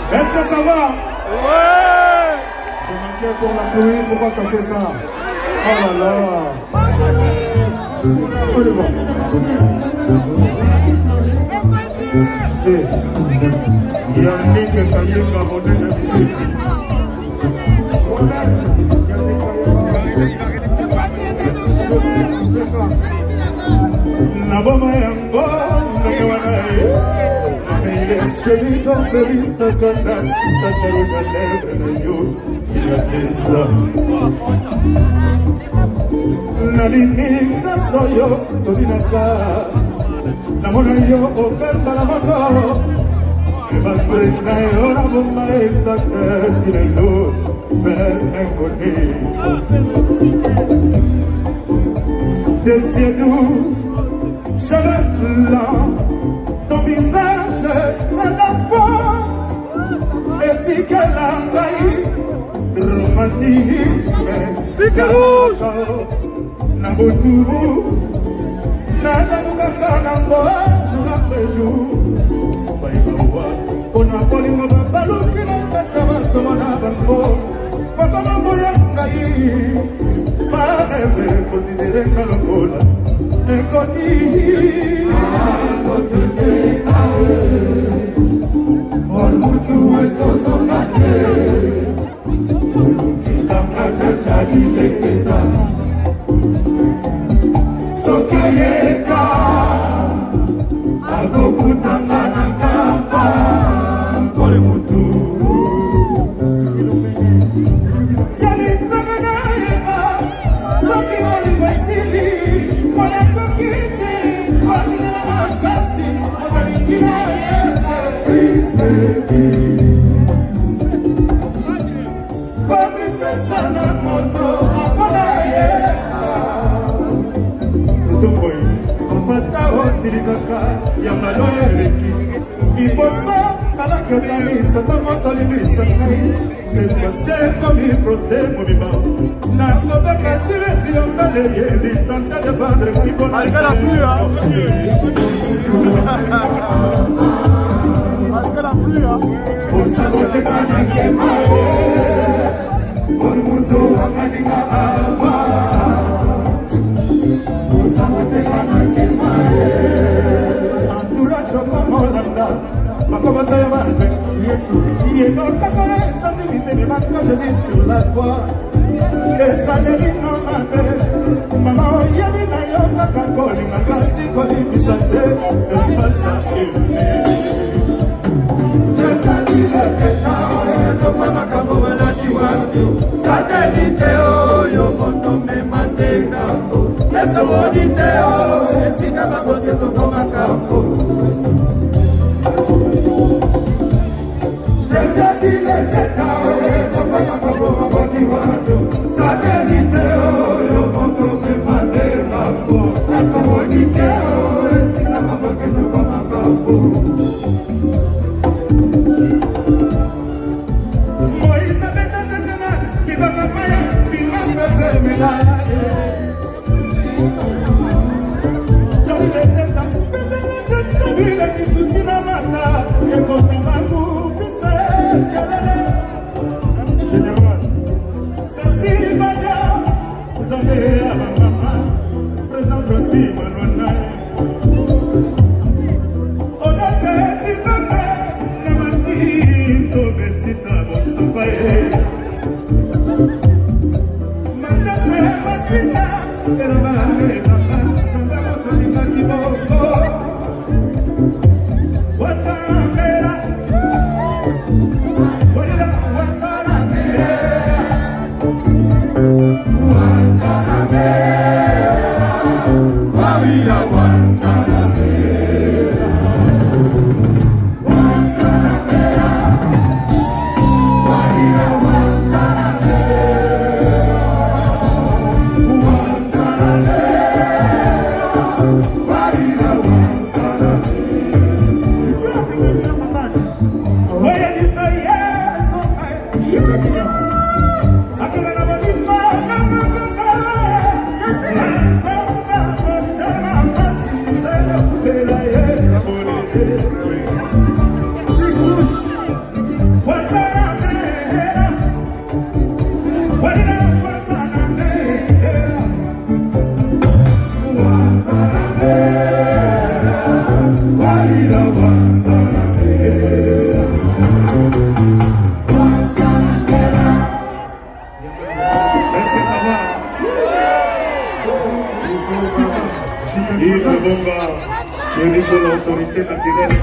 Est-ce que ça va? Ouais. Je m'inquiète pour la pluie, pourquoi ça fait ça? Oh là là. On y va. C'est Yannick Kayenga, modèle de visite. La bomba yango ndenge wana ye amele chemise en pelisse kanda ta chaleur à lèvres na yo il y a des hommes na limite soyo tobinaka namona yo obemba na moko ebatre na yo na bomba etaka tilelo vers inconnu des yeux doux, cheveux blancs, ton visage un enfant, éthique l'envahi, traumatisme, Nabotou, Nadamukaka Nambo, jour après jour, Baïbawa, Ponapolima Babaluki, Nakatama, Tomana Bambo, Papa Boyangaï. Pas rêver, considérer que le col est connu. On nous tout et son gâté. On nous quitte à Majaja, il est état. Sokayeka, à beaucoup d'anganakapa, pour le moutou. C'est passé comme il procède mon vivant. N'a pas caché les yeux en balayé, licencié de vendre qui connaît. Malgré la pluie, hein. Malgré la pluie, hein. Pour saboter Kanake Maé, pour Moutou Akanika Ava. Pour saboter Kanake Maé. Entourage comme Hollanda, ma combattant ya malgré. Il est dans le cabaret, sans éviter mes marques quand je suis sur la voie. Des années non m'appellent. Maman, yabina yo kakakoli, ma kasi koli misate, c'est pas ça aimer. Je t'adis le kéta, to pa makambo wana chiwanyo. Satellite yo, yo moto me mandenga. Eso bonite yo, esika bako que tocó Macambo. Checha dile que tawe, toca Macambo, Mabakiwando. Satélite, yo monto que mande Mambo. As como Nikeo, si la mamá que tocó Macambo. Moïse Beta Zetena, Viva Mamaya, Viva Pepe Melaya. Johnny le Teta, Beta Zetena, Vile Nisusina Mata, Ekota Maku, Fise, Kelele. Général, Cécile Bada, Zambé Abamama, Président Francis Manuel. On a dit Bébé, Namati, Tobesita, Bosapaye. Matase, Masita, Elabane, Napa, Zambé, Tolima, Kiboko. What's on Vera? What's on Vera? What's on Vera? Wawila, what's on Vera? What's on Vera? Wawila, what's on Vera? What's on Vera? Wawila, what's on Vera? Oye, dice yes, yes. Akuna na balipa na kakakala. Samba botema basi zero pela ye bonete. Watana mehera. Watana watana mehera. Watana mehera. Watana watana mehera. Yves Bomba, chéri de l'autorité naturelle.